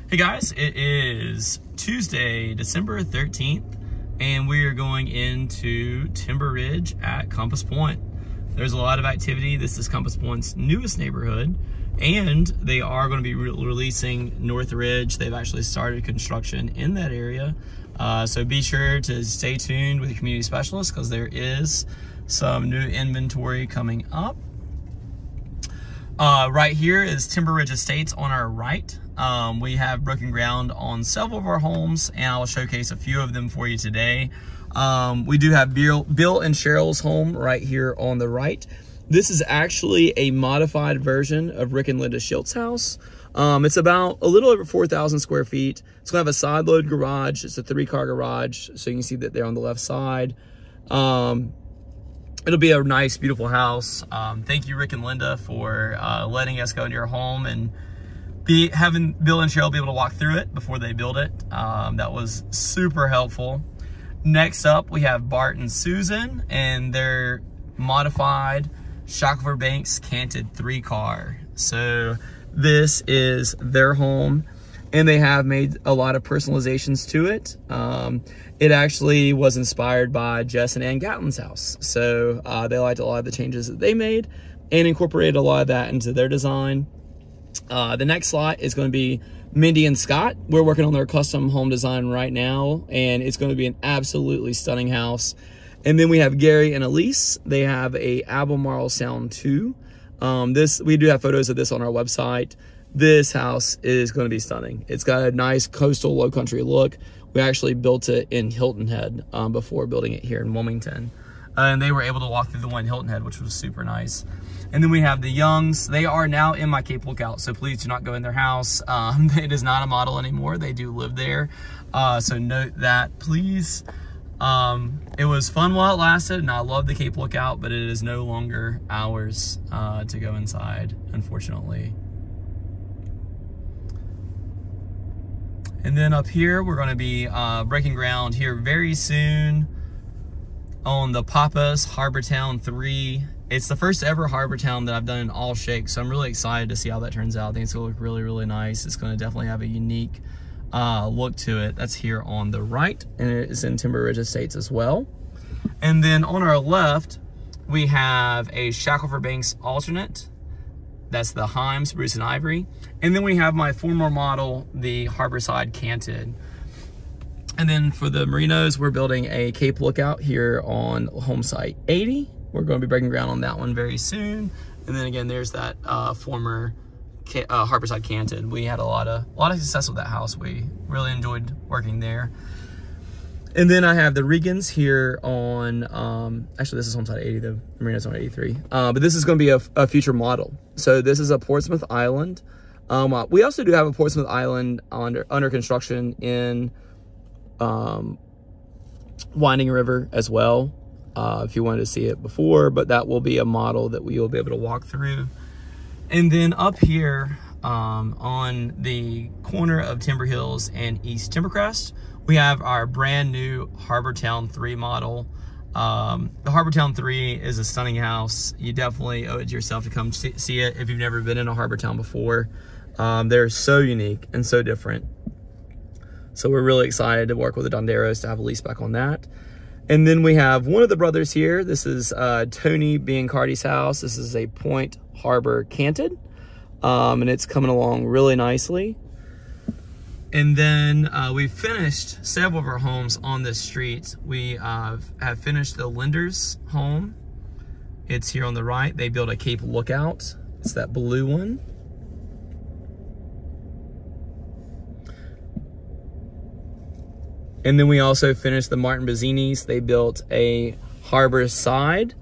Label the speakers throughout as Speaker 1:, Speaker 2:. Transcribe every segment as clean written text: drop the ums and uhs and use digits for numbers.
Speaker 1: Hey guys, it is Tuesday, December 13th, and we are going into Timber Ridge at Compass Point. There's a lot of activity. This is Compass Point's newest neighborhood, and they are going to be releasing North Ridge. They've actually started construction in that area. So be sure to stay tuned with the community specialist because there is some new inventory coming up. Right here is Timber Ridge Estates on our right. We have broken ground on several of our homes, and I'll showcase a few of them for you today. We do have Bill and Cheryl's home right here on the right. This is actually a modified version of Rick and Linda Schilt's house. It's about a little over 4,000 square feet. It's gonna have a side load garage. It's a 3-car garage, so you can see that there on the left side. It'll be a nice, beautiful house. Thank you, Rick and Linda, for letting us go into your home and having Bill and Cheryl be able to walk through it before they build it. That was super helpful. Next up, we have Bart and Susan and their modified Shackelford Banks canted 3-car. So this is their home, and they have made a lot of personalizations to it. It actually was inspired by Jess and Ann Gatlin's house. So they liked a lot of the changes that they made and incorporated a lot of that into their design. The next slot is going to be Mindy and Scott. We're working on their custom home design right now, and it's going to be an absolutely stunning house. And then we have Gary and Elise. They have a Albemarle Sound 2. We do have photos of this on our website. This house is going to be stunning. It's got a nice coastal low country look. We actually built it in Hilton Head before building it here in Wilmington. And they were able to walk through the one in Hilton Head, which was super nice. And then we have the Youngs. They are now in my Cape Lookout, so please do not go in their house. It is not a model anymore. They do live there. So note that, please. It was fun while it lasted, and I love the Cape Lookout, but it is no longer ours to go inside, unfortunately. And then up here, we're going to be breaking ground here very soon on the Pappas Harbortown 3. It's the first ever Harbortown that I've done in all shakes, so I'm really excited to see how that turns out. I think it's going to look really, really nice. It's going to definitely have a unique look to it. That's here on the right, and it is in Timber Ridge Estates as well. And then on our left, we have a Shackelford Banks alternate. That's the Himes, Bruce and Ivory. And then we have my former model, the Harborside Canted. And then for the Merinos, we're building a Cape Lookout here on home site 80. We're going to be breaking ground on that one very soon. And then again, there's that former Harborside Canted. We had a lot of success with that house. We really enjoyed working there. And then I have the Regans here on, actually this is home site 80, the Marina's on 83. But this is going to be a future model. So this is a Portsmouth Island. We also do have a Portsmouth Island under construction in Winding River as well, if you wanted to see it before, but that will be a model that we will be able to walk through. And then up here on the corner of Timber Hills and East Timbercrest, we have our brand new Harbortown 3 model. The Harbortown 3 is a stunning house. You definitely owe it to yourself to come see it if you've never been in a Harbortown before. They're so unique and so different. So we're really excited to work with the Donderos to have a lease back on that. And then we have one of the brothers here. This is Tony Biancardi's house. This is a Point Harbor Canted, and it's coming along really nicely. And then we've finished several of our homes on this street. We have finished the Lender's home. It's here on the right. They built a Cape Lookout. It's that blue one. And then we also finished the Martin Bazzini's. They built a harbor side,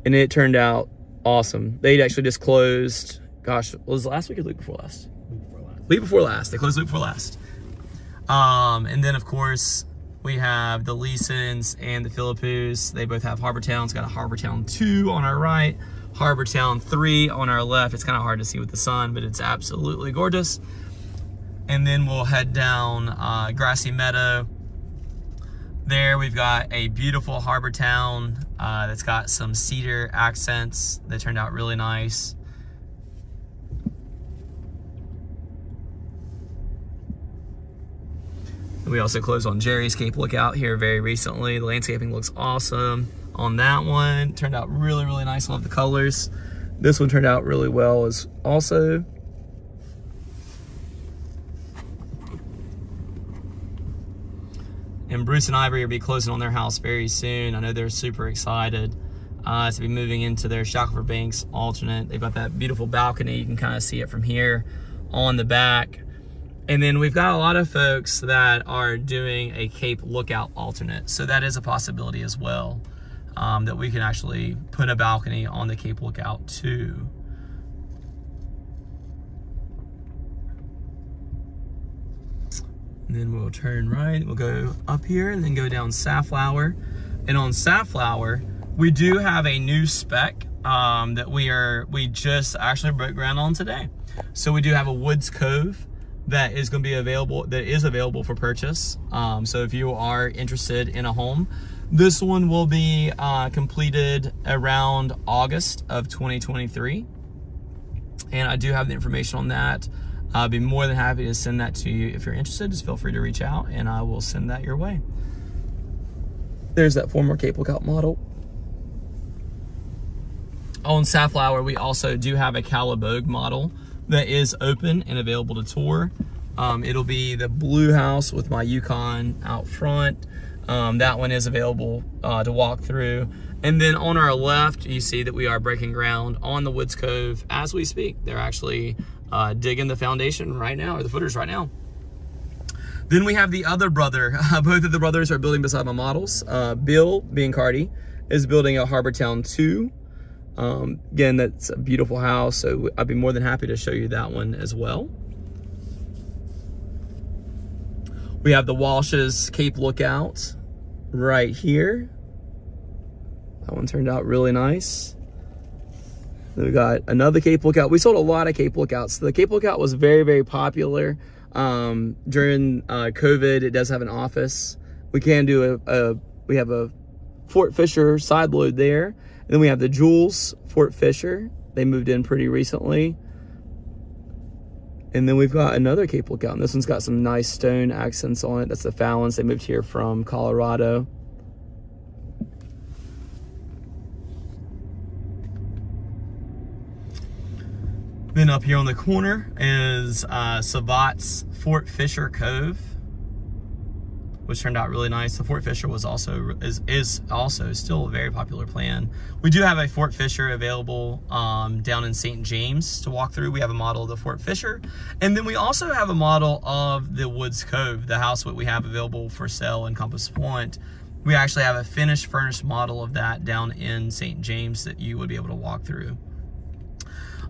Speaker 1: and it turned out awesome. They actually just closed, gosh, was it last week or the week before last? Week before last. They closed the week before last. And then, of course, we have the Leesons and the Philippus. They both have Harbortown. It's got a Harbortown 2 on our right, Harbortown 3 on our left. It's kind of hard to see with the sun, but it's absolutely gorgeous. And then we'll head down Grassy Meadow. There we've got a beautiful Harbortown that's got some cedar accents that turned out really nice. We also closed on Jerry's Cape Lookout here very recently. The landscaping looks awesome on that one. Turned out really, really nice. Love the colors. This one turned out really well as also. And Bruce and Ivory will be closing on their house very soon. I know they're super excited to be moving into their Shackelford Banks alternate. They've got that beautiful balcony. You can kind of see it from here on the back. And then we've got a lot of folks that are doing a Cape Lookout alternate. So that is a possibility as well, that we can actually put a balcony on the Cape Lookout too. And then we'll turn right, we'll go up here and then go down Safflower. And on Safflower, we do have a new spec that we just actually broke ground on today. So we do have a Woods Cove that is going to be available, that is available for purchase. So if you are interested in a home, this one will be completed around August of 2023. And I do have the information on that. I'll be more than happy to send that to you. If you're interested, just feel free to reach out and I will send that your way. There's that former Cape Lookout model. On Safflower, we also do have a Calibogue model that is open and available to tour. It'll be the blue house with my Yukon out front. That one is available to walk through. And then on our left, you see that we are breaking ground on the Woods Cove as we speak. They're actually digging the foundation right now, or the footers right now. Then we have the other brother. Both of the brothers are building beside my models. Bill Biancardi is building a Harbortown 2. Again, that's a beautiful house, so I'd be more than happy to show you that one as well. We have the Walsh's Cape Lookout right here. That one turned out really nice. Then we got another Cape Lookout. We sold a lot of Cape Lookouts. The Cape Lookout was very, very popular during COVID. It does have an office. We can do we have a Fort Fisher side load there. And then we have the Jules Fort Fisher. They moved in pretty recently. And then we've got another Cape Lookout. And this one's got some nice stone accents on it. That's the Fallons. They moved here from Colorado. Then up here on the corner is Savat's Fort Fisher Cove, which turned out really nice. The Fort Fisher was also is also still a very popular plan. We do have a Fort Fisher available down in St. James to walk through. We have a model of the Fort Fisher, and then we also have a model of the Woods Cove, the house that we have available for sale in Compass Point. We actually have a finished, furnished model of that down in St. James that you would be able to walk through.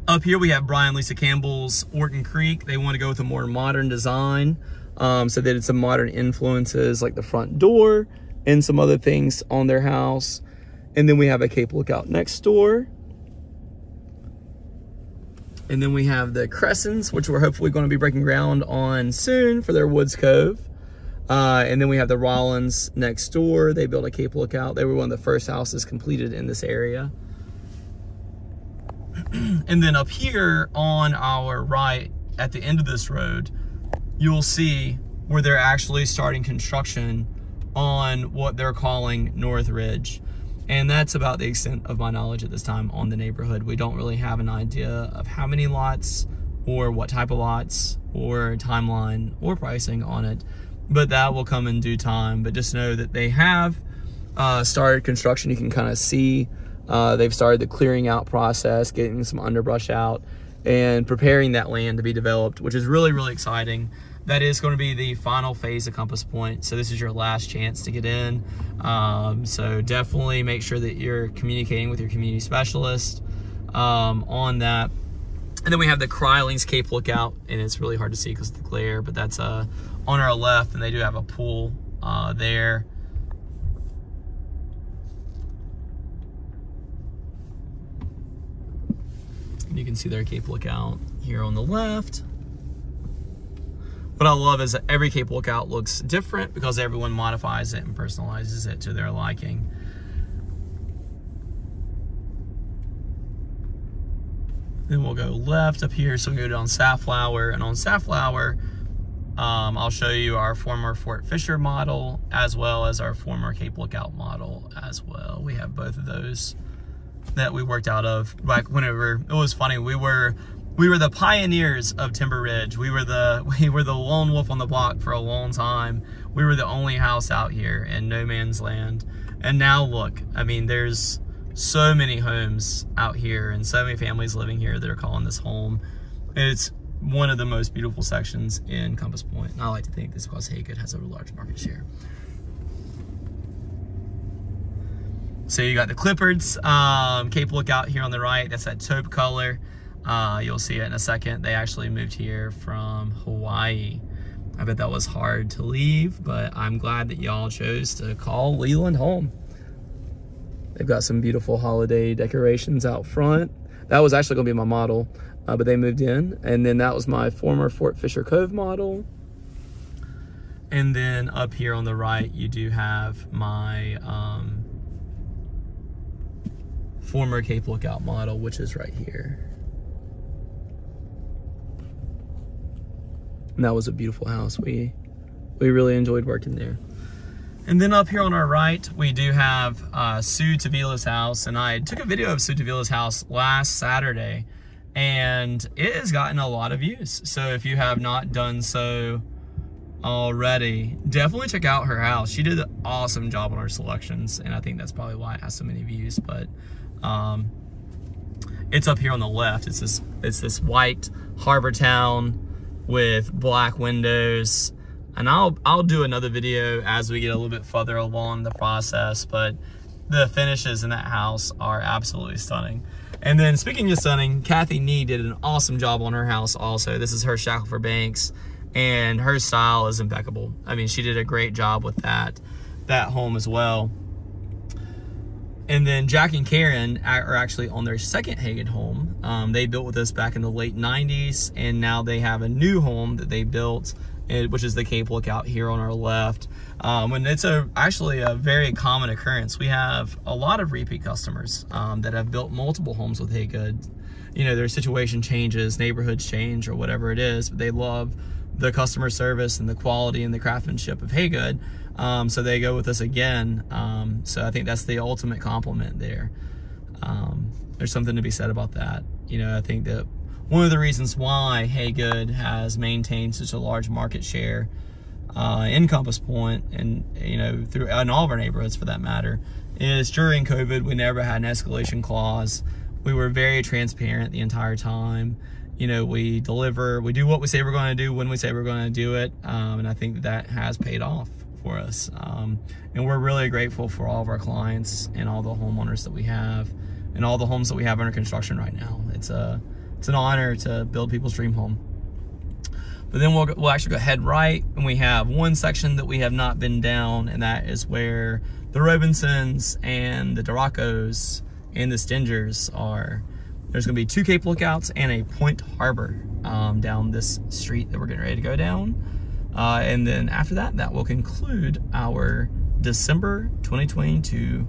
Speaker 1: Up here we have Brian and Lisa Campbell's Orton Creek. They want to go with a more modern design. So they did some modern influences like the front door and some other things on their house. And then we have a Cape Lookout next door. And then we have the Cressons, which we're hopefully going to be breaking ground on soon for their Woods Cove. And then we have the Rollins next door. They built a Cape Lookout. They were one of the first houses completed in this area. And then up here on our right, at the end of this road, you'll see where they're actually starting construction on what they're calling North Ridge. And that's about the extent of my knowledge at this time on the neighborhood. We don't really have an idea of how many lots or what type of lots or timeline or pricing on it, but that will come in due time. But just know that they have started construction. You can kind of see they've started the clearing out process, getting some underbrush out and preparing that land to be developed, which is really, really exciting. That is going to be the final phase of Compass Point. So this is your last chance to get in. So definitely make sure that you're communicating with your community specialist on that. And then we have the Krylings Cape Lookout, and it's really hard to see because of the glare, but that's on our left, and they do have a pool there. And you can see their Cape Lookout here on the left. What I love is that every Cape Lookout looks different because everyone modifies it and personalizes it to their liking. Then we'll go left up here, so we'll go down Safflower, and on Safflower, I'll show you our former Fort Fisher model as well as our former Cape Lookout model as well. We have both of those that we worked out of back whenever. It was funny, we were the pioneers of Timber Ridge. We were the lone wolf on the block for a long time. We were the only house out here in no man's land. And now look, I mean, there's so many homes out here and so many families living here that are calling this home. It's one of the most beautiful sections in Compass Point. And I like to think this because Hagood has a large market share. So you got the Clippards, Cape Lookout here on the right. That's that taupe color. You'll see it in a second. They actually moved here from Hawaii. I bet that was hard to leave, but I'm glad that y'all chose to call Leland home. They've got some beautiful holiday decorations out front. That was actually gonna be my model, but they moved in. And then that was my former Fort Fisher Cove model. And then up here on the right, you do have my former Cape Lookout model, which is right here. And that was a beautiful house. We really enjoyed working there. And then up here on our right, we do have Sue Tavila's house. And I took a video of Sue Tavila's house last Saturday, and it has gotten a lot of views. So if you have not done so already, definitely check out her house. She did an awesome job on her selections, and I think that's probably why it has so many views. But it's up here on the left. It's this white harbor town with black windows. And I'll do another video as we get a little bit further along the process, but the finishes in that house are absolutely stunning. And then speaking of stunning, Kathy Nee did an awesome job on her house also. This is her Shackelford Banks, and her style is impeccable. I mean, she did a great job with that home as well. And then Jack and Karen are actually on their second Hagood home. They built with us back in the late 90s, and now they have a new home that they built, which is the Cape Lookout here on our left. And it's actually a very common occurrence. We have a lot of repeat customers that have built multiple homes with Hagood. You know, their situation changes, neighborhoods change, or whatever it is, but they love the customer service and the quality and the craftsmanship of Hagood. So they go with us again. So I think that's the ultimate compliment there. There's something to be said about that. You know, I think that one of the reasons why Hagood has maintained such a large market share in Compass Point, and you know, in all of our neighborhoods for that matter, is during COVID we never had an escalation clause. We were very transparent the entire time. You know, we deliver, we do what we say we're going to do when we say we're going to do it, and I think that has paid off for us. And we're really grateful for all of our clients and all the homeowners that we have and all the homes that we have under construction right now. It's an honor to build people's dream home. But then we'll actually go head right, and we have one section that we have not been down, and that is where the Robinsons and the Duracos and the Stingers are. There's gonna be 2 Cape Lookouts and a Point Harbor down this street that we're getting ready to go down. And then after that, that will conclude our December 2022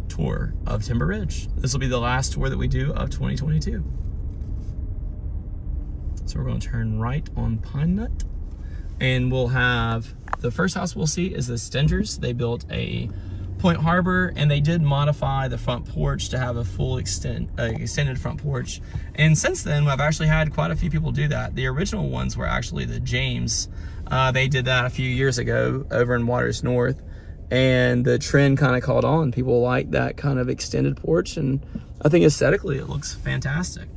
Speaker 1: tour of Timber Ridge. This will be the last tour that we do of 2022. So we're going to turn right on Pine Nut, and we'll have, the first house we'll see is the Stingers. They built a Point Harbor, and they did modify the front porch to have a full extended front porch. And since then, I've actually had quite a few people do that. The original ones were actually the James. They did that a few years ago over in Waters North, and the trend kind of caught on. People like that kind of extended porch, and I think aesthetically it looks fantastic.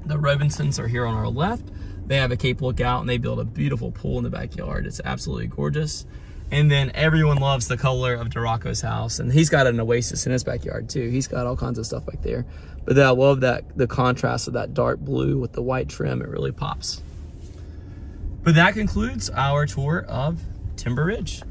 Speaker 1: The Robinsons are here on our left. They have a Cape Lookout, and they built a beautiful pool in the backyard. It's absolutely gorgeous. And then everyone loves the color of Duraco's house, and he's got an oasis in his backyard too. He's got all kinds of stuff back there. But I love that, the contrast of that dark blue with the white trim. It really pops. But that concludes our tour of Timber Ridge.